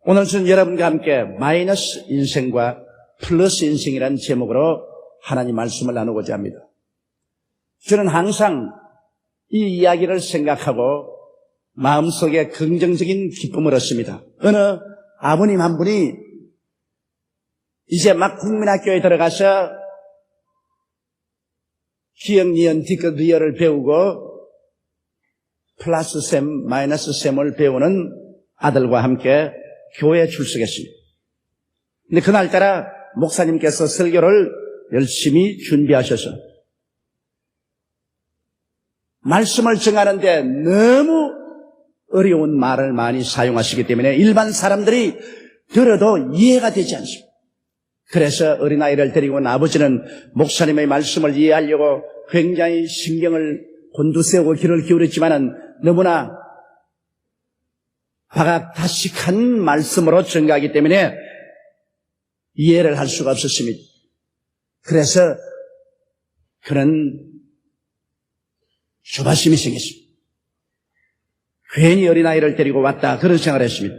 오늘 저는 여러분과 함께 마이너스 인생과 플러스 인생이라는 제목으로 하나님 말씀을 나누고자 합니다. 저는 항상 이 이야기를 생각하고 마음속에 긍정적인 기쁨을 얻습니다. 어느 아버님 한 분이 이제 막 국민학교에 들어가서 기역, 니은, 디귿, 리을을 배우고 플러스 셈, 마이너스 셈을 배우는 아들과 함께 교회에 출석했습니다. 근데 그날따라 목사님께서 설교를 열심히 준비하셔서 말씀을 정하는데 너무 어려운 말을 많이 사용하시기 때문에 일반 사람들이 들어도 이해가 되지 않습니다. 그래서 어린아이를 데리고 온 아버지는 목사님의 말씀을 이해하려고 굉장히 신경을 곤두세우고 귀를 기울였지만은 너무나 박학다식한 말씀으로 전가하기 때문에 이해를 할 수가 없었습니다. 그래서 그는 조바심이 생겼습니다. 괜히 어린아이를 데리고 왔다 그런 생각을 했습니다.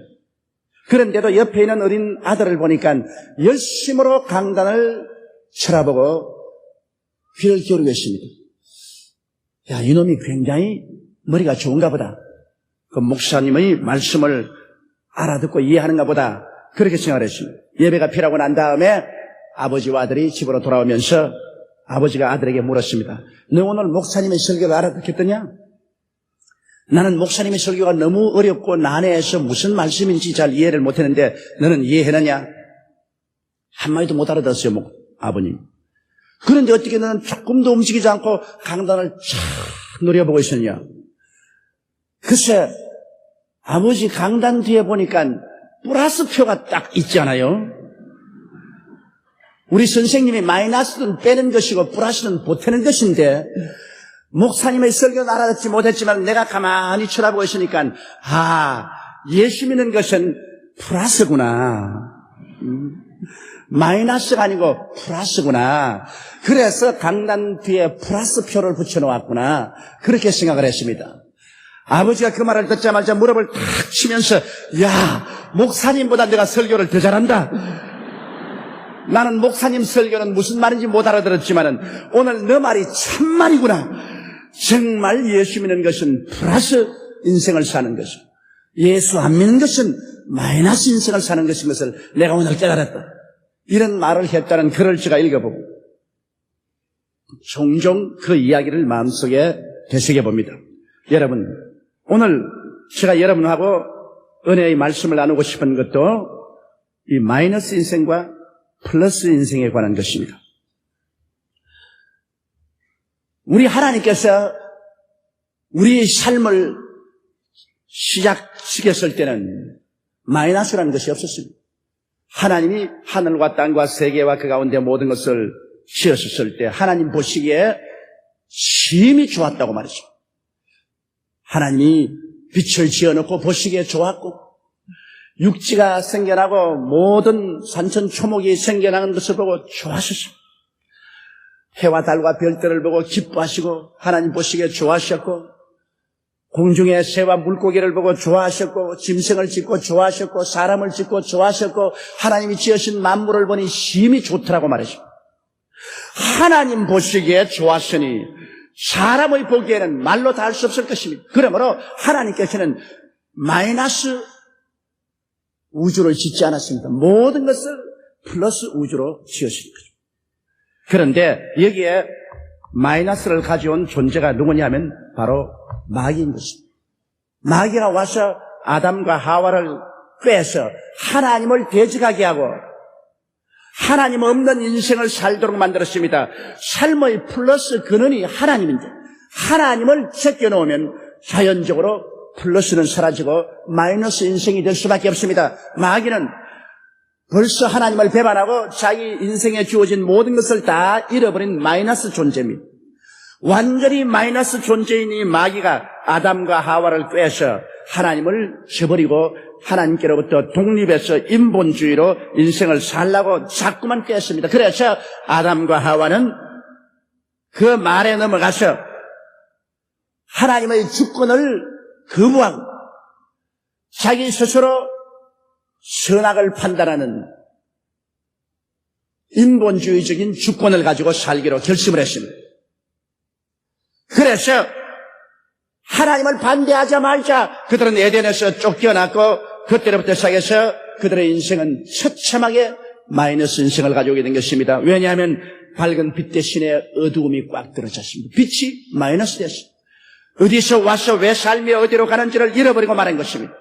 그런데도 옆에 있는 어린 아들을 보니까 열심으로 강단을 쳐다보고 귀를 기울이고 있습니다. 야, 이놈이 굉장히 머리가 좋은가 보다. 그 목사님의 말씀을 알아듣고 이해하는가 보다. 그렇게 생각을 했습니다. 예배가 필요하고 난 다음에 아버지와 아들이 집으로 돌아오면서 아버지가 아들에게 물었습니다. 너 오늘 목사님의 설교를 알아듣겠더냐? 나는 목사님의 설교가 너무 어렵고 난해해서 무슨 말씀인지 잘 이해를 못했는데 너는 이해했느냐? 한마디도 못 알아들었어요, 아버님. 그런데 어떻게 너는 조금도 움직이지 않고 강단을 쫙 노려보고 있었냐? 글쎄, 아버지 강단 뒤에 보니까 플러스표가 딱 있잖아요. 우리 선생님이 마이너스는 빼는 것이고 플러스는 보태는 것인데 목사님의 설교는 알아듣지 못했지만 내가 가만히 쳐다보고 있으니까 예수 믿는 것은 플러스구나. 마이너스가 아니고 플러스구나. 그래서 강단 뒤에 플러스표를 붙여놓았구나. 그렇게 생각을 했습니다. 아버지가 그 말을 듣자마자 무릎을 탁 치면서 야, 목사님보다 내가 설교를 더 잘한다. 나는 목사님 설교는 무슨 말인지 못 알아들었지만은 오늘 너 말이 참말이구나. 정말 예수 믿는 것은 플러스 인생을 사는 것이고 예수 안 믿는 것은 마이너스 인생을 사는 것인 것을 내가 오늘 깨달았다. 이런 말을 했다는 글을 제가 읽어보고 종종 그 이야기를 마음속에 되새겨봅니다. 여러분, 오늘 제가 여러분하고 은혜의 말씀을 나누고 싶은 것도 이 마이너스 인생과 플러스 인생에 관한 것입니다. 우리 하나님께서 우리의 삶을 시작시켰을 때는 마이너스라는 것이 없었습니다. 하나님이 하늘과 땅과 세계와 그 가운데 모든 것을 지었을 때 하나님 보시기에 심히 좋았다고 말이죠. 하나님이 빛을 지어놓고 보시기에 좋았고 육지가 생겨나고 모든 산천초목이 생겨나는 것을 보고 좋아하셨습니다. 해와 달과 별들을 보고 기뻐하시고 하나님 보시기에 좋아하셨고 공중의 새와 물고기를 보고 좋아하셨고 짐승을 짓고 좋아하셨고 사람을 짓고 좋아하셨고 하나님이 지으신 만물을 보니 심히 좋더라고 말이죠. 하나님 보시기에 좋았으니 사람의 보기에는 말로 다 할 수 없을 것입니다. 그러므로 하나님께서는 마이너스 우주를 짓지 않았습니다. 모든 것을 플러스 우주로 지으신 거죠. 그런데 여기에 마이너스를 가져온 존재가 누구냐면 바로 마귀인 것입니다. 마귀가 와서 아담과 하와를 빼서 하나님을 대적하게 하고 하나님 없는 인생을 살도록 만들었습니다. 삶의 플러스 근원이 하나님인데 하나님을 제껴놓으면 자연적으로 플러스는 사라지고 마이너스 인생이 될 수밖에 없습니다. 마귀는 벌써 하나님을 배반하고 자기 인생에 주어진 모든 것을 다 잃어버린 마이너스 존재입니다. 완전히 마이너스 존재인 이 마귀가 아담과 하와를 꿰서 하나님을 저버리고 하나님께로부터 독립해서 인본주의로 인생을 살라고 자꾸만 깼습니다. 그래서 아담과 하와는 그 말에 넘어가서 하나님의 주권을 거부하고 자기 스스로 선악을 판단하는 인본주의적인 주권을 가지고 살기로 결심을 했습니다. 그래서 하나님을 반대하자마자 그들은 에덴에서 쫓겨났고 그때부터 시작해서 그들의 인생은 처참하게 마이너스 인생을 가져오게 된 것입니다. 왜냐하면 밝은 빛 대신에 어두움이 꽉 들어졌습니다. 빛이 마이너스 됐습니다. 어디서 와서 왜 삶이 어디로 가는지를 잃어버리고 말한 것입니다.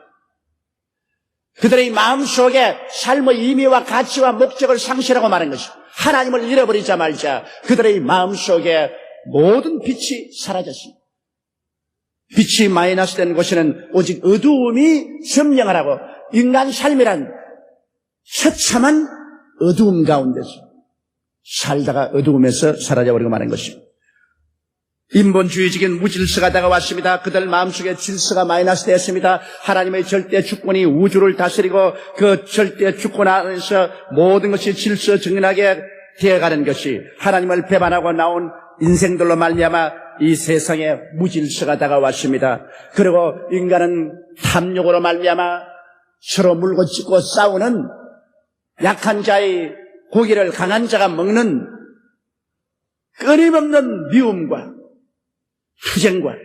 그들의 마음속에 삶의 의미와 가치와 목적을 상실하고 말한 것입니다. 하나님을 잃어버리자 말자 그들의 마음속에 모든 빛이 사라졌습니다. 빛이 마이너스 된 곳에는 오직 어두움이 점령을 하고 인간 삶이란 처참한 어두움 가운데서 살다가 어두움에서 사라져버리고 마는 것입니다. 인본주의적인 무질서가 다가왔습니다. 그들 마음속에 질서가 마이너스 되었습니다. 하나님의 절대 주권이 우주를 다스리고 그 절대 주권 안에서 모든 것이 질서 정연하게 되어가는 것이 하나님을 배반하고 나온 인생들로 말미암아 이 세상에 무질서가 다가왔습니다. 그리고 인간은 탐욕으로 말미암아 서로 물고 찢고 싸우는 약한 자의 고기를 강한 자가 먹는 끊임없는 미움과 투쟁과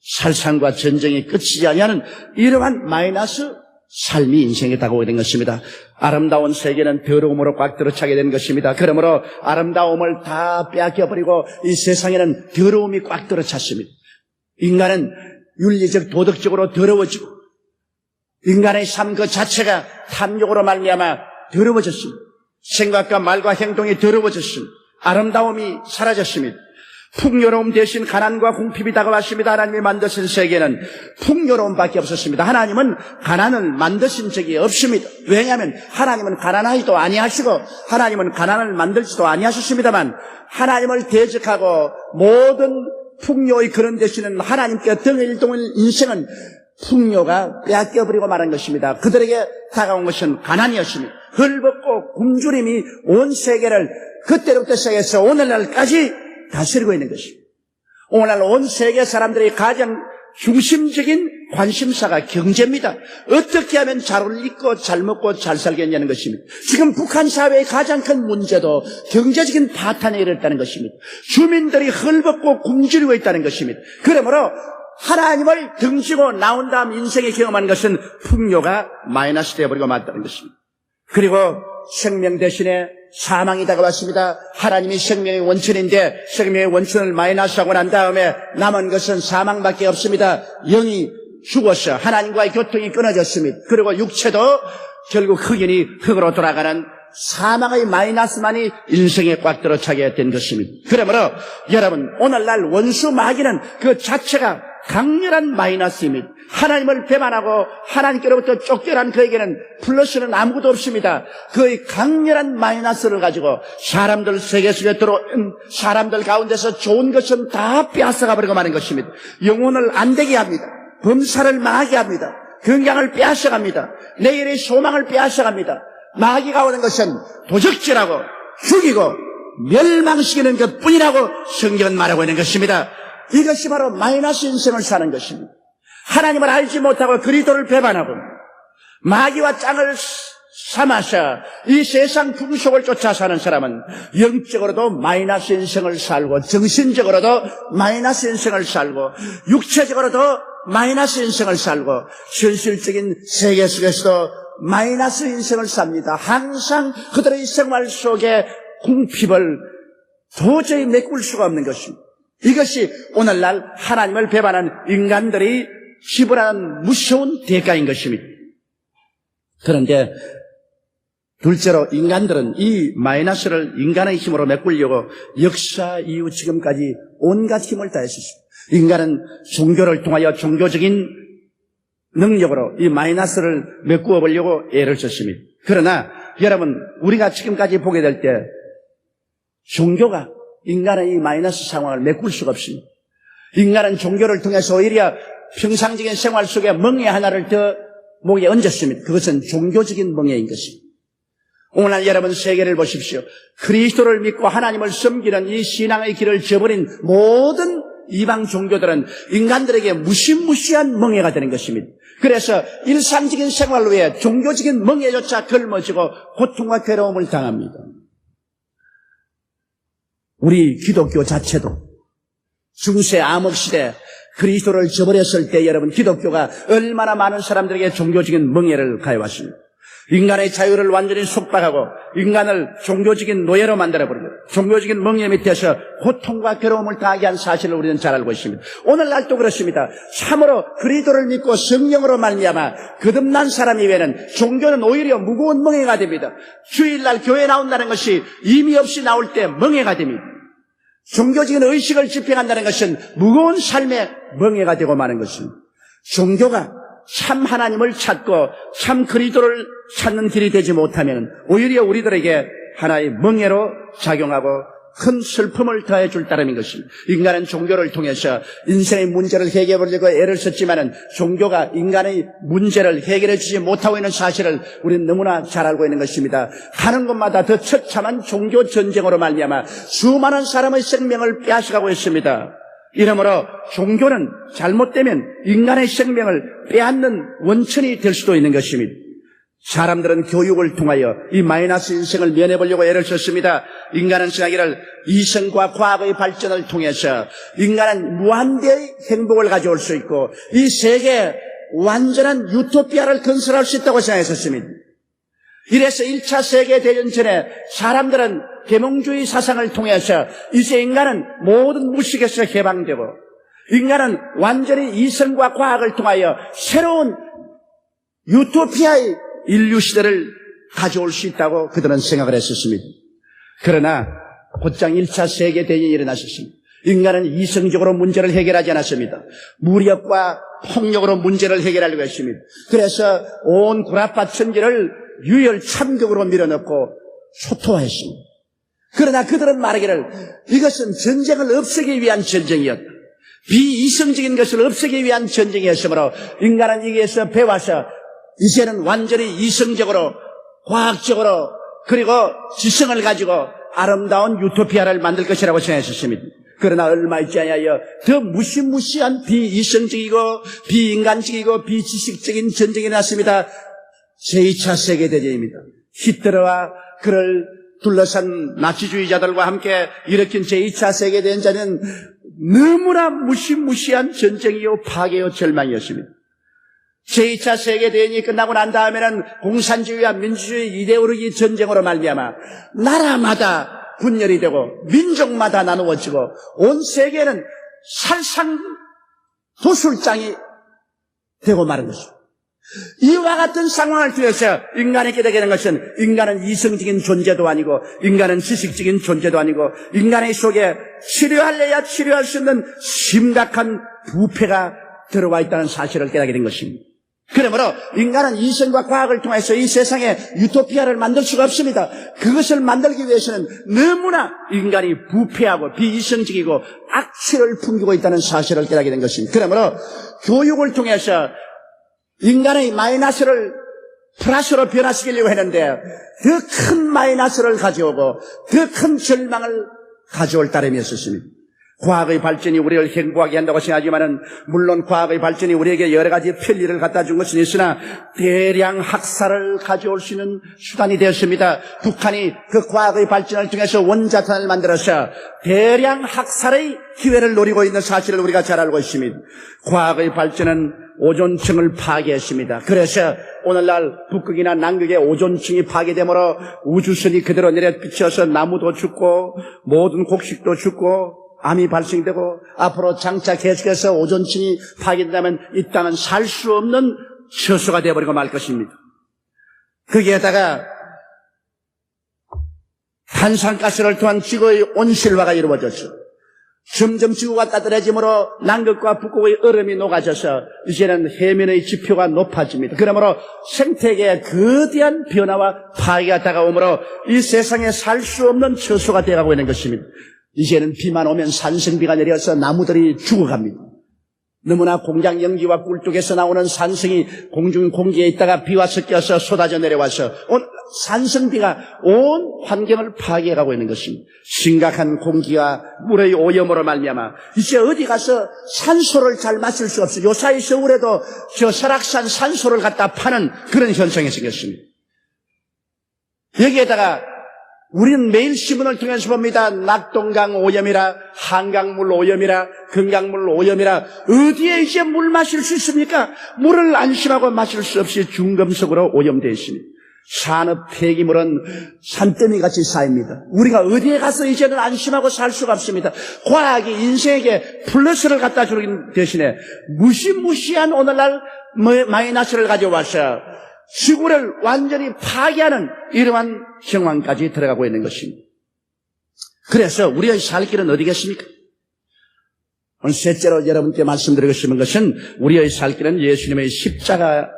살상과 전쟁이 끝이지 아니하는 이러한 마이너스 삶이 인생에 다가오게 된 것입니다. 아름다운 세계는 더러움으로 꽉 들어차게 된 것입니다. 그러므로 아름다움을 다 빼앗겨버리고 이 세상에는 더러움이 꽉 들어찼습니다. 인간은 윤리적 도덕적으로 더러워지고 인간의 삶 그 자체가 탐욕으로 말미암아 더러워졌습니다. 생각과 말과 행동이 더러워졌습니다. 아름다움이 사라졌습니다. 풍요로움 대신 가난과 궁핍이 다가왔습니다. 하나님이 만드신 세계는 풍요로움밖에 없었습니다. 하나님은 가난을 만드신 적이 없습니다. 왜냐하면 하나님은 가난하지도 아니하시고 하나님은 가난을 만들지도 아니하셨습니다만 하나님을 대적하고 모든 풍요의 그런 대신은 하나님께 등을 동일 인생은 풍요가 빼앗겨버리고 말한 것입니다. 그들에게 다가온 것은 가난이었습니다. 헐벗고 굶주림이 온 세계를 그때부터 시작해서 오늘날까지 다스리고 있는 것입니다. 오늘날 온 세계 사람들의 가장 중심적인 관심사가 경제입니다. 어떻게 하면 잘 올리고 잘 먹고 잘 살겠냐는 것입니다. 지금 북한 사회의 가장 큰 문제도 경제적인 파탄에 이르렀다는 것입니다. 주민들이 헐벗고 굶주리고 있다는 것입니다. 그러므로 하나님을 등지고 나온 다음 인생에 경험한 것은 풍요가 마이너스 되어버리고 말다는 것입니다. 그리고 생명 대신에 사망이 다가왔습니다. 하나님이 생명의 원천인데 생명의 원천을 마이너스하고 난 다음에 남은 것은 사망밖에 없습니다. 영이 죽어서 하나님과의 교통이 끊어졌습니다. 그리고 육체도 결국 흑인이 흑으로 돌아가는 사망의 마이너스만이 인생에 꽉 들어차게 된 것입니다. 그러므로 여러분 오늘날 원수 마귀는 그 자체가 강렬한 마이너스입니다. 하나님을 배반하고 하나님께로부터 쫓겨난 그에게는 플러스는 아무것도 없습니다. 그의 강렬한 마이너스를 가지고 사람들 세계 속에 들어온 사람들 가운데서 좋은 것은 다 빼앗아가 버리고 마는 것입니다. 영혼을 안 되게 합니다. 범사를 망하게 합니다. 건강을 빼앗아갑니다. 내일의 소망을 빼앗아갑니다. 마귀가 오는 것은 도적질하고 죽이고 멸망시키는 것뿐이라고 성경은 말하고 있는 것입니다. 이것이 바로 마이너스 인생을 사는 것입니다. 하나님을 알지 못하고 그리스도를 배반하고 마귀와 짱을 삼아서 이 세상 풍속을 쫓아 사는 사람은 영적으로도 마이너스 인생을 살고 정신적으로도 마이너스 인생을 살고 육체적으로도 마이너스 인생을 살고 현실적인 세계 속에서도 마이너스 인생을 삽니다. 항상 그들의 생활 속에 궁핍을 도저히 메꿀 수가 없는 것입니다. 이것이 오늘날 하나님을 배반한 인간들이 지불하는 무서운 대가인 것입니다. 그런데 둘째로 인간들은 이 마이너스를 인간의 힘으로 메꾸려고 역사 이후 지금까지 온갖 힘을 다했습니다. 인간은 종교를 통하여 종교적인 능력으로 이 마이너스를 메꾸어 보려고 애를 썼습니다. 그러나 여러분 우리가 지금까지 보게 될 때 종교가 인간의 이 마이너스 상황을 메꿀 수가 없습니다. 인간은 종교를 통해서 오히려 평상적인 생활 속에 멍에 하나를 더 목에 얹었습니다. 그것은 종교적인 멍에인 것입니다. 오늘날 여러분 세계를 보십시오. 그리스도를 믿고 하나님을 섬기는 이 신앙의 길을 저버린 모든 이방 종교들은 인간들에게 무시무시한 멍에가 되는 것입니다. 그래서 일상적인 생활 외에 종교적인 멍에조차 걸머지고 고통과 괴로움을 당합니다. 우리 기독교 자체도 중세 암흑시대 그리스도를 저버렸을 때 여러분 기독교가 얼마나 많은 사람들에게 종교적인 멍에를 가해왔습니다. 인간의 자유를 완전히 속박하고 인간을 종교적인 노예로 만들어버리고 종교적인 멍에 밑에서 고통과 괴로움을 당하게 한 사실을 우리는 잘 알고 있습니다. 오늘날도 그렇습니다. 참으로 그리스도를 믿고 성령으로 말미암아 거듭난 사람 이외에는 종교는 오히려 무거운 멍에가 됩니다. 주일날 교회 나온다는 것이 의미 없이 나올 때 멍에가 됩니다. 종교적인 의식을 집행한다는 것은 무거운 삶의 멍에가 되고 마는 것입니다. 종교가 참 하나님을 찾고 참 그리스도를 찾는 길이 되지 못하면 오히려 우리들에게 하나의 멍에로 작용하고 큰 슬픔을 더해 줄 따름인 것입니다. 인간은 종교를 통해서 인생의 문제를 해결해 보려고 애를 썼지만은 종교가 인간의 문제를 해결해 주지 못하고 있는 사실을 우리는 너무나 잘 알고 있는 것입니다. 가는 곳마다 더 처참한 종교 전쟁으로 말미암아 수많은 사람의 생명을 빼앗아가고 있습니다. 이러므로 종교는 잘못되면 인간의 생명을 빼앗는 원천이 될 수도 있는 것입니다. 사람들은 교육을 통하여 이 마이너스 인생을 면해보려고 애를 썼습니다. 인간은 생각하기를 이성과 과학의 발전을 통해서 인간은 무한대의 행복을 가져올 수 있고 이 세계에 완전한 유토피아를 건설할 수 있다고 생각했었습니다. 이래서 1차 세계대전 전에 사람들은 계몽주의 사상을 통해서 이제 인간은 모든 무식에서 해방되고 인간은 완전히 이성과 과학을 통하여 새로운 유토피아의 인류 시대를 가져올 수 있다고 그들은 생각을 했었습니다. 그러나 곧장 1차 세계대전이 일어났었습니다. 인간은 이성적으로 문제를 해결하지 않았습니다. 무력과 폭력으로 문제를 해결하려고 했습니다. 그래서 온 구라파 천지를 유혈 참극으로 밀어넣고 초토화했습니다. 그러나 그들은 말하기를 이것은 전쟁을 없애기 위한 전쟁이었다. 비이성적인 것을 없애기 위한 전쟁이었으므로 인간은 여기에서 배워서 이제는 완전히 이성적으로 과학적으로 그리고 지성을 가지고 아름다운 유토피아를 만들 것이라고 생각했습니다. 그러나 얼마 있지 않아요 더 무시무시한 비이성적이고 비인간적이고 비지식적인 전쟁이 났습니다. 제2차 세계대전입니다. 히틀러와 그를 둘러싼 나치주의자들과 함께 일으킨 제2차 세계대전은 너무나 무시무시한 전쟁이요 파괴요 절망이었습니다. 제2차 세계대전이 끝나고 난 다음에는 공산주의와 민주주의 이데올로기 전쟁으로 말미암아 나라마다 분열이 되고 민족마다 나누어지고 온 세계는 살상 도술장이 되고 마는 것입니다. 이와 같은 상황을 통해서 인간에게 되는 것은 인간은 이성적인 존재도 아니고 인간은 지식적인 존재도 아니고 인간의 속에 치료할래야 치료할 수 있는 심각한 부패가 들어와 있다는 사실을 깨닫게 된 것입니다. 그러므로 인간은 이성과 과학을 통해서 이 세상에 유토피아를 만들 수가 없습니다. 그것을 만들기 위해서는 너무나 인간이 부패하고 비이성적이고 악취를 풍기고 있다는 사실을 깨닫게 된 것입니다. 그러므로 교육을 통해서 인간의 마이너스를 플러스로 변화시키려고 했는데 더 큰 마이너스를 가져오고 더 큰 절망을 가져올 따름이었습니다. 과학의 발전이 우리를 행복하게 한다고 생각하지만은 물론 과학의 발전이 우리에게 여러 가지 편리를 갖다 준 것은 있으나 대량 학살을 가져올 수 있는 수단이 되었습니다. 북한이 그 과학의 발전을 통해서 원자탄을 만들어서 대량 학살의 기회를 노리고 있는 사실을 우리가 잘 알고 있습니다. 과학의 발전은 오존층을 파괴했습니다. 그래서 오늘날 북극이나 남극의 오존층이 파괴되므로 우주선이 그대로 내려 비쳐서 나무도 죽고 모든 곡식도 죽고 암이 발생되고 앞으로 장차 계속해서 오존층이 파괴된다면 이 땅은 살 수 없는 처소가 되어버리고 말 것입니다. 거기에다가 탄산가스를 통한 지구의 온실화가 이루어졌죠. 점점 지구가 따뜻해짐으로 남극과 북극의 얼음이 녹아져서 이제는 해면의 지표가 높아집니다. 그러므로 생태계에 거대한 변화와 파괴가 다가오므로 이 세상에 살 수 없는 처소가 되어가고 있는 것입니다. 이제는 비만 오면 산성비가 내려서 나무들이 죽어갑니다. 너무나 공장 연기와 꿀뚝에서 나오는 산성이 공중 공기에 있다가 비와 섞여서 쏟아져 내려와서 산성비가 온 환경을 파괴해가고 있는 것입니다. 심각한 공기와 물의 오염으로 말미암아 이제 어디 가서 산소를 잘 마실 수 없어요. 요사이 서울에도 저 설악산 산소를 갖다 파는 그런 현상이 생겼습니다. 여기에다가 우리는 매일 신문을 통해서 봅니다. 낙동강 오염이라, 한강물 오염이라, 금강물 오염이라. 어디에 이제 물 마실 수 있습니까? 물을 안심하고 마실 수 없이 중금속으로 오염되어 있습니다. 산업 폐기물은 산더미같이 쌓입니다. 우리가 어디에 가서 이제는 안심하고 살 수가 없습니다. 과학이 인생에게 플러스를 갖다 주는 대신에 무시무시한 오늘날 마이너스를 가져와서 지구를 완전히 파괴하는 이러한 상황까지 들어가고 있는 것입니다. 그래서 우리의 살 길은 어디겠습니까? 오늘 셋째로 여러분께 말씀드리고 싶은 것은 우리의 살 길은 예수님의 십자가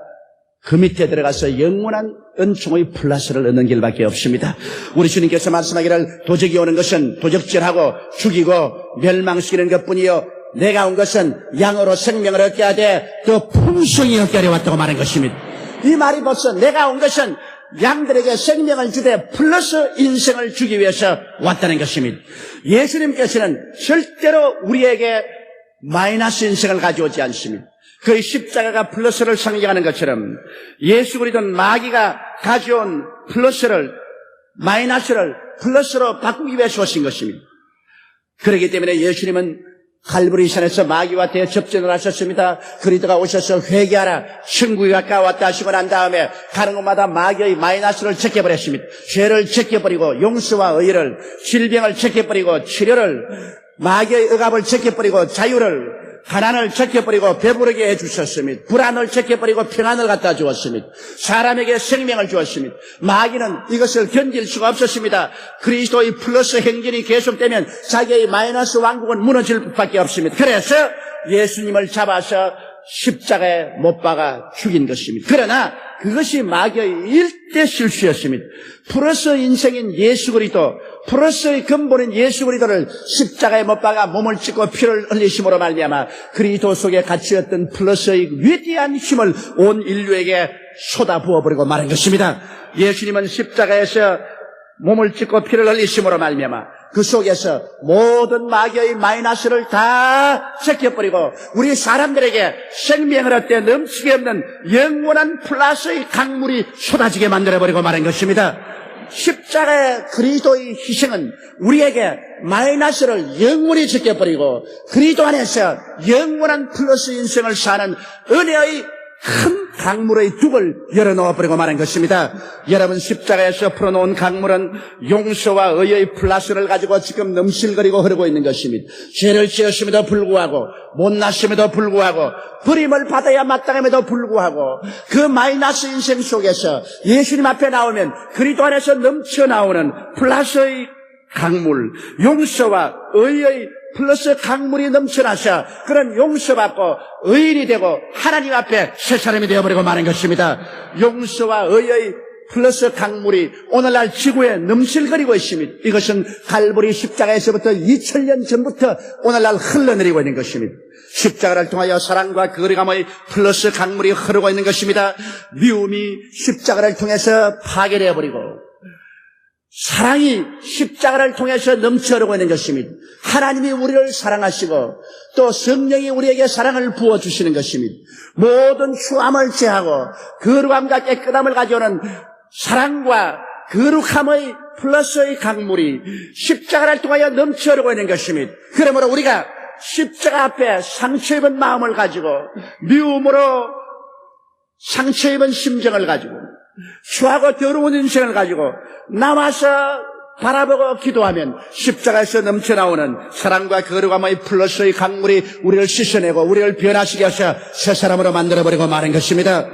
그 밑에 들어가서 영원한 은총의 플러스를 얻는 길밖에 없습니다. 우리 주님께서 말씀하기를 도적이 오는 것은 도적질하고 죽이고 멸망시키는 것뿐이요 내가 온 것은 양으로 생명을 얻게 하되 더 풍성히 얻게 하려 왔다고 말한 것입니다. 이 말이 벌써 내가 온 것은 양들에게 생명을 주되 플러스 인생을 주기 위해서 왔다는 것입니다. 예수님께서는 절대로 우리에게 마이너스 인생을 가져오지 않습니다. 그의 십자가가 플러스를 상징하는 것처럼 예수 그리스도는 마귀가 가져온 플러스를 마이너스를 플러스로 바꾸기 위해서 오신 것입니다. 그렇기 때문에 예수님은 갈보리산에서 마귀와 대접전을 하셨습니다. 그리스도가 오셔서 회개하라 천국이 가까웠다 하시고 난 다음에 가는 곳마다 마귀의 마이너스를 제껴버렸습니다. 죄를 제껴버리고 용서와 의를, 질병을 제껴버리고 치료를, 마귀의 억압을 제껴버리고 자유를, 가난을 제껴버리고 배부르게 해주셨습니다. 불안을 제껴버리고 평안을 갖다 주었습니다. 사람에게 생명을 주었습니다. 마귀는 이것을 견딜 수가 없었습니다. 그리스도의 플러스 행진이 계속되면 자기의 마이너스 왕국은 무너질 수밖에 없습니다. 그래서 예수님을 잡아서 십자가에 못 박아 죽인 것입니다. 그러나 그것이 마귀의 일대 실수였습니다. 플러스 인생인 예수 그리스도, 플러스의 근본인 예수 그리스도를 십자가에 못 박아 몸을 찢고 피를 흘리심으로 말미암아 그리스도 속에 갇혔던 플러스의 위대한 힘을 온 인류에게 쏟아부어버리고 말한 것입니다. 예수님은 십자가에서 몸을 찢고 피를 흘리심으로 말미암아 그 속에서 모든 마귀의 마이너스를 다 제껴버리고 우리 사람들에게 생명을 얻되 넘치게 없는 영원한 플러스의 강물이 쏟아지게 만들어버리고 말한 것입니다. 십자가의 그리스도의 희생은 우리에게 마이너스를 영원히 제껴버리고 그리스도 안에서 영원한 플러스 인생을 사는 은혜의 큰 강물의 둑을 열어놓아버리고 말한 것입니다. 여러분 십자가에서 풀어놓은 강물은 용서와 의의 플러스를 가지고 지금 넘실거리고 흐르고 있는 것입니다. 죄를 지었음에도 불구하고 못났음에도 불구하고 버림을 받아야 마땅함에도 불구하고 그 마이너스 인생 속에서 예수님 앞에 나오면 그리스도 안에서 넘쳐나오는 플러스의 강물, 용서와 의의 플러스 강물이 넘쳐나서 그런 용서받고 의인이 되고 하나님 앞에 새 사람이 되어버리고 마는 것입니다. 용서와 의의 플러스 강물이 오늘날 지구에 넘실거리고 있습니다. 이것은 갈보리 십자가에서부터 2000년 전부터 오늘날 흘러내리고 있는 것입니다. 십자가를 통하여 사랑과 거리감의 플러스 강물이 흐르고 있는 것입니다. 미움이 십자가를 통해서 파괴되어버리고 사랑이 십자가를 통해서 넘쳐흐르고 있는 것입니다. 하나님이 우리를 사랑하시고 또 성령이 우리에게 사랑을 부어주시는 것입니다. 모든 추함을 제하고 거룩함과 깨끗함을 가져오는 사랑과 거룩함의 플러스의 강물이 십자가를 통하여 넘쳐흐르고 있는 것입니다. 그러므로 우리가 십자가 앞에 상처 입은 마음을 가지고 미움으로 상처 입은 심정을 가지고 추하고 더러운 인생을 가지고 나와서 바라보고 기도하면 십자가에서 넘쳐나오는 사랑과 거룩함의 플러스의 강물이 우리를 씻어내고 우리를 변화시게 하셔 새 사람으로 만들어버리고 마는 것입니다.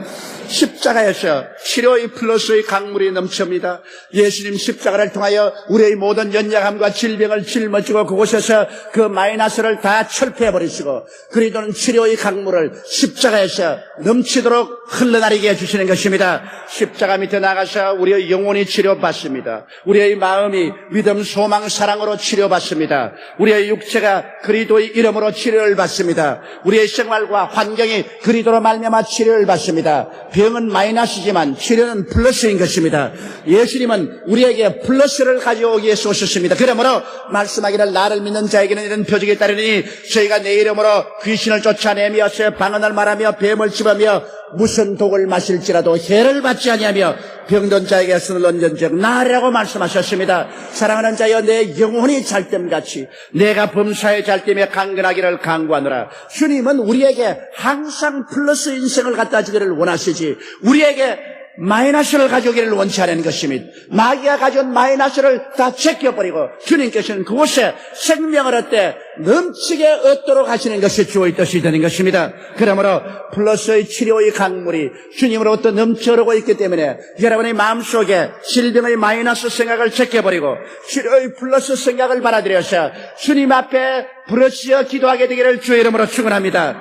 십자가에서 치료의 플러스의 강물이 넘칩니다. 예수님 십자가를 통하여 우리의 모든 연약함과 질병을 짊어지고 그곳에서 그 마이너스를 다 철폐해버리시고 그리스도는 치료의 강물을 십자가에서 넘치도록 흘러나리게 해주시는 것입니다. 십자가 밑에 나가서 우리의 영혼이 치료받습니다. 우리의 마음이 마음이 믿음, 소망, 사랑으로 치료받습니다. 우리의 육체가 그리스도의 이름으로 치료를 받습니다. 우리의 생활과 환경이 그리스도로 말미암아 치료를 받습니다. 병은 마이너스지만 치료는 플러스인 것입니다. 예수님은 우리에게 플러스를 가져오기 위해서 오셨습니다. 그러므로 말씀하기를 나를 믿는 자에게는 이런 표적이 따르니 저희가 내 이름으로 귀신을 쫓아내며 새 방언을 말하며 뱀을 집으며 무슨 독을 마실지라도 해를 받지 아니하며 병든 자에게 손을 얹은즉 나으리라고 말씀하셨습니다. 사랑하는 자여, 내 영혼이 잘됨같이 내가 범사에 잘됨에 강건하기를 강구하노라. 주님은 우리에게 항상 플러스 인생을 갖다 주기를 원하시지 우리에게 마이너스를 가져오기를 원치 않은 것입니다. 마귀가 가져온 마이너스를 다 제껴버리고 주님께서는 그곳에 생명을 얻되 넘치게 얻도록 하시는 것이 주의 뜻이 되는 것입니다. 그러므로 플러스의 치료의 강물이 주님으로부터 넘쳐 흐르고 있기 때문에 여러분의 마음속에 질병의 마이너스 생각을 제껴버리고 치료의 플러스 생각을 받아들여서 주님 앞에 부르짖어 기도하게 되기를 주의 이름으로 축원합니다.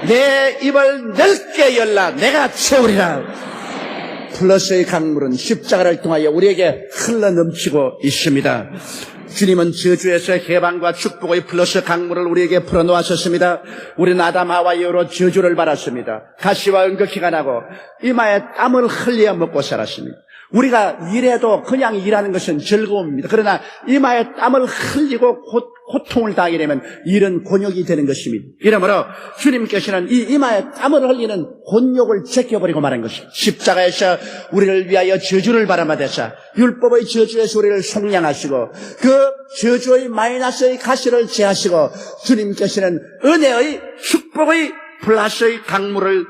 내 입을 넓게 열라 내가 채우리라. 플러스의 강물은 십자가를 통하여 우리에게 흘러넘치고 있습니다. 주님은 저주에서 해방과 축복의 플러스 강물을 우리에게 풀어놓으셨습니다. 우리는 아담 하와 이후로 저주를 받았습니다. 가시와 은극히가 나고 이마에 땀을 흘려 먹고 살았습니다. 우리가 일해도 그냥 일하는 것은 즐거움입니다. 그러나 이마에 땀을 흘리고 고통을 당하게 되면 일은 곤욕이 되는 것입니다. 이러므로 주님께서는 이 이마에 땀을 흘리는 곤욕을 제껴버리고 말한 것입니다. 십자가에서 우리를 위하여 저주를 받아마대사 율법의 저주에서 우리를 속량하시고 그 저주의 마이너스의 가시를 제하시고 주님께서는 은혜의 축복의 플러스의 강물을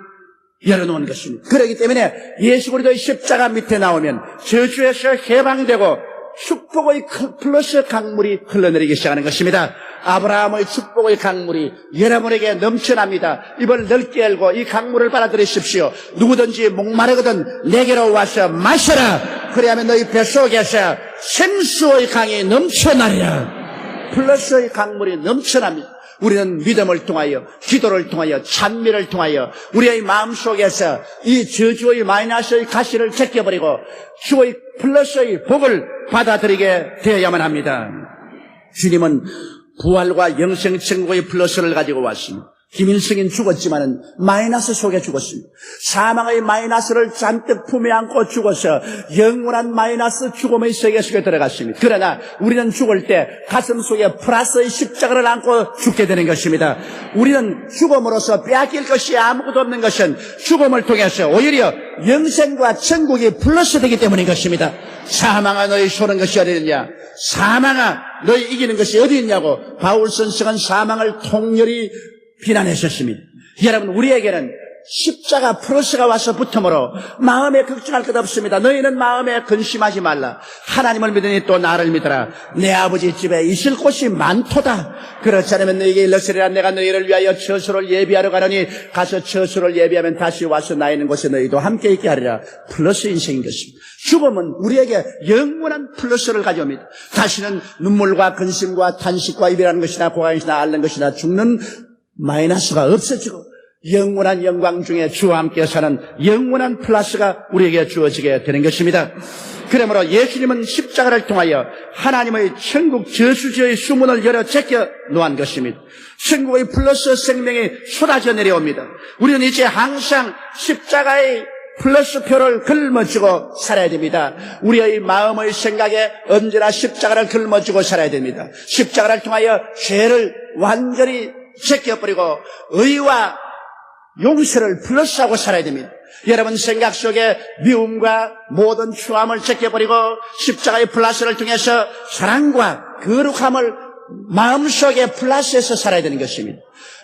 열어놓은 것입니다. 그렇기 때문에 예수 그리스도의 십자가 밑에 나오면 저주에서 해방되고 축복의 플러스 강물이 흘러내리기 시작하는 것입니다. 아브라함의 축복의 강물이 여러분에게 넘쳐납니다. 입을 넓게 열고 이 강물을 받아들이십시오. 누구든지 목마르거든 내게로 와서 마셔라. 그리하면 너희 뱃속에서 생수의 강이 넘쳐나리라. 플러스의 강물이 넘쳐납니다. 우리는 믿음을 통하여 기도를 통하여 찬미를 통하여 우리의 마음속에서 이 저주의 마이너스의 가시를 제껴버리고 주의 플러스의 복을 받아들이게 되어야만 합니다. 주님은 부활과 영생 천국의 플러스를 가지고 왔습니다. 김일성은 죽었지만은 마이너스 속에 죽었습니다. 사망의 마이너스를 잔뜩 품에 안고 죽어서 영원한 마이너스 죽음의 세계 속에 들어갔습니다. 그러나 우리는 죽을 때 가슴 속에 플러스의 십자가를 안고 죽게 되는 것입니다. 우리는 죽음으로써 빼앗길 것이 아무것도 없는 것은 죽음을 통해서 오히려 영생과 천국이 플러스 되기 때문인 것입니다. 사망아 너희 소는 것이 어디 있느냐? 사망아 너희 이기는 것이 어디 있냐고 바울 선생은 사망을 통렬히 비난했었습니다. 여러분 우리에게는 십자가 플러스가 와서 붙음으로 마음에 걱정할 것 없습니다. 너희는 마음에 근심하지 말라. 하나님을 믿으니 또 나를 믿어라. 내 아버지 집에 있을 곳이 많도다. 그렇지 않으면 너희에게 일러스리라. 내가 너희를 위하여 처소를 예비하러 가노니 가서 처소를 예비하면 다시 와서 나 있는 곳에 너희도 함께 있게 하리라. 플러스 인생인 것입니다. 죽음은 우리에게 영원한 플러스를 가져옵니다. 다시는 눈물과 근심과 탄식과 이별하는 것이나 고관이나 앓는 것이나 죽는 마이너스가 없어지고 영원한 영광 중에 주와 함께 사는 영원한 플러스가 우리에게 주어지게 되는 것입니다. 그러므로 예수님은 십자가를 통하여 하나님의 천국 저수지의 수문을 열어 제껴 놓은 것입니다. 천국의 플러스 생명이 쏟아져 내려옵니다. 우리는 이제 항상 십자가의 플러스표를 짊어지고 살아야 됩니다. 우리의 마음의 생각에 언제나 십자가를 짊어지고 살아야 됩니다. 십자가를 통하여 죄를 완전히 제껴버리고 의와 용서를 플러스하고 살아야 됩니다. 여러분 생각 속에 미움과 모든 추함을 제껴버리고 십자가의 플러스를 통해서 사랑과 거룩함을 마음속에 플러스해서 살아야 되는 것입니다.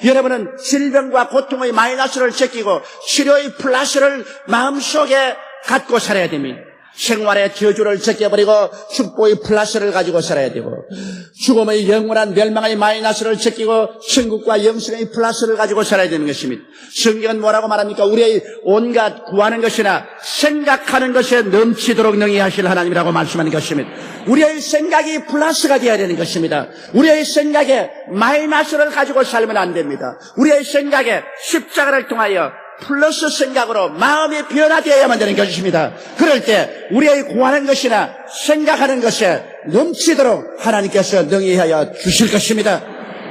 여러분은 질병과 고통의 마이너스를 제끼고 치료의 플러스를 마음속에 갖고 살아야 됩니다. 생활의 저주를 제껴버리고 축복의 플러스를 가지고 살아야 되고 죽음의 영원한 멸망의 마이너스를 제끼고 천국과 영생의 플러스를 가지고 살아야 되는 것입니다. 성경은 뭐라고 말합니까? 우리의 온갖 구하는 것이나 생각하는 것에 넘치도록 능히 하실 하나님이라고 말씀하는 것입니다. 우리의 생각이 플러스가 되어야 되는 것입니다. 우리의 생각에 마이너스를 가지고 살면 안 됩니다. 우리의 생각에 십자가를 통하여 플러스 생각으로 마음이 변화되어야만 되는 것입니다. 그럴 때 우리의 구하는 것이나 생각하는 것에 넘치도록 하나님께서 능히하여 주실 것입니다.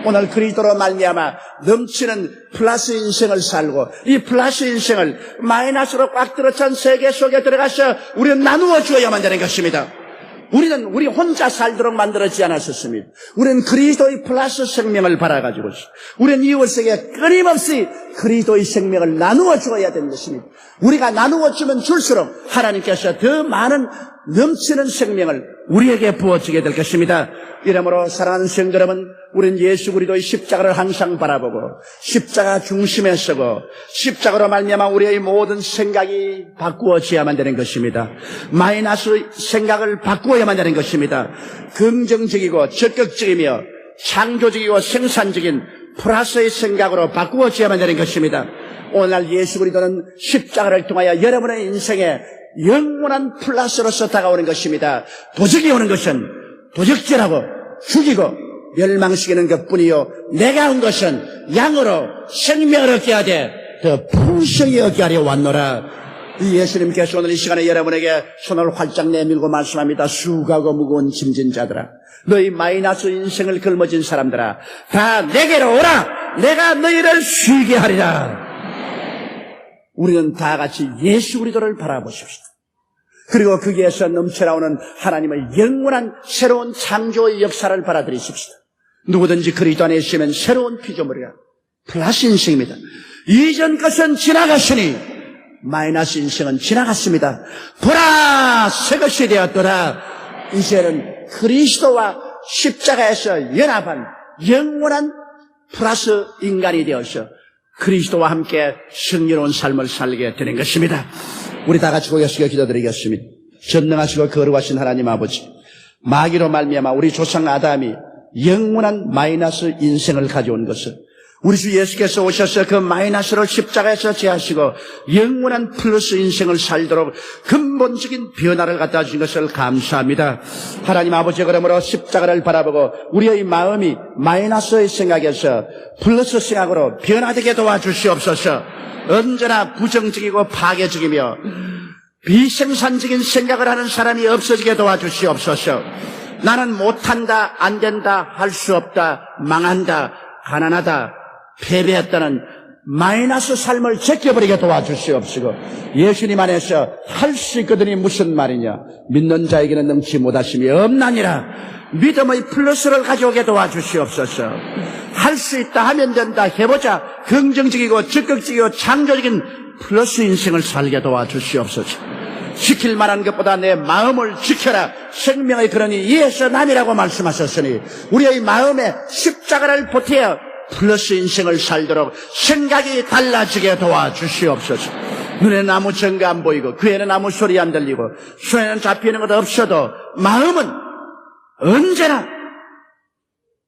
오늘 그리스도로 말미암아 넘치는 플러스 인생을 살고 이 플러스 인생을 마이너스로 꽉 들어찬 세계 속에 들어가서 우리는 나누어 주어야만 되는 것입니다. 우리는 우리 혼자 살도록 만들어지지 않았었습니다. 우리는 그리스도의 플러스 생명을 바라가지고 우리는 이웃에게 끊임없이 그리스도의 생명을 나누어 주어야 되는 것입니다. 우리가 나누어 주면 줄수록 하나님께서 더 많은 넘치는 생명을 우리에게 부어주게 될 것입니다. 이러므로 사랑하는 성도 여러분, 우리는 예수 그리스도의 십자가를 항상 바라보고 십자가 중심에 서고 십자가로 말미암아 우리의 모든 생각이 바꾸어져야만 되는 것입니다. 마이너스 생각을 바꾸어야만 되는 것입니다. 긍정적이고 적극적이며 창조적이고 생산적인 플러스의 생각으로 바꾸어져야만 되는 것입니다. 오늘날 예수 그리스도는 십자가를 통하여 여러분의 인생에 영원한 플러스로서 다가오는 것입니다. 도적이 오는 것은 도적질하고 죽이고 멸망시키는 것뿐이요, 내가 온 것은 양으로 생명을 얻게 하되 더 풍성히 얻게 하려 왔노라. 이 예수님께서 오늘 이 시간에 여러분에게 손을 활짝 내밀고 말씀합니다. 수고하고 무거운 짐진 자들아, 너희 마이너스 인생을 걸머진 사람들아, 다 내게로 오라. 내가 너희를 쉬게 하리라. 우리는 다 같이 예수 그리스도를 바라보십시다. 그리고 거기에서 넘쳐나오는 하나님의 영원한 새로운 창조의 역사를 받아들이십시다. 누구든지 그리스도 안에 있으면 새로운 피조물이라. 플러스 인생입니다. 이전 것은 지나갔으니 마이너스 인생은 지나갔습니다. 보라, 새 것이 되었더라. 이제는 그리스도와 십자가에서 연합한 영원한 플러스 인간이 되어서 그리스도와 함께 승리로운 삶을 살게 되는 것입니다. 우리 다 같이 고개 숙여 기도드리겠습니다. 전능하시고 거룩하신 하나님 아버지, 마귀로 말미암아 우리 조상 아담이 영원한 마이너스 인생을 가져온 것을 우리 주 예수께서 오셔서 그 마이너스를 십자가에서 제하시고 영원한 플러스 인생을 살도록 근본적인 변화를 갖다 주신 것을 감사합니다. 하나님 아버지, 그러므로 십자가를 바라보고 우리의 마음이 마이너스의 생각에서 플러스 생각으로 변화되게 도와주시옵소서. 언제나 부정적이고 파괴적이며 비생산적인 생각을 하는 사람이 없어지게 도와주시옵소서. 나는 못한다, 안 된다, 할 수 없다, 망한다, 가난하다, 패배했다는 마이너스 삶을 제껴버리게 도와주시옵시고, 예수님 안에서 할 수 있거든이 무슨 말이냐, 믿는 자에게는 능치 못하심이 없나니라. 믿음의 플러스를 가져오게 도와주시옵소서. 할 수 있다, 하면 된다, 해보자. 긍정적이고 적극적이고 창조적인 플러스 인생을 살게 도와주시옵소서. 지킬 만한 것보다 내 마음을 지켜라. 생명의 근원이 이에서 남이라고 말씀하셨으니 우리의 마음에 십자가를 보태어 플러스 인생을 살도록 생각이 달라지게 도와주시옵소서. 눈에는 아무 증거 안 보이고 귀에는 아무 소리 안 들리고 손에는 잡히는 것 없어도 마음은 언제나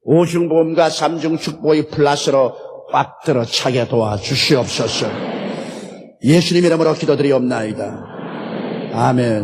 오중보험과 삼중축복의 플러스로 꽉 들어 차게 도와주시옵소서. 예수님 이름으로 기도드리옵나이다. 아멘.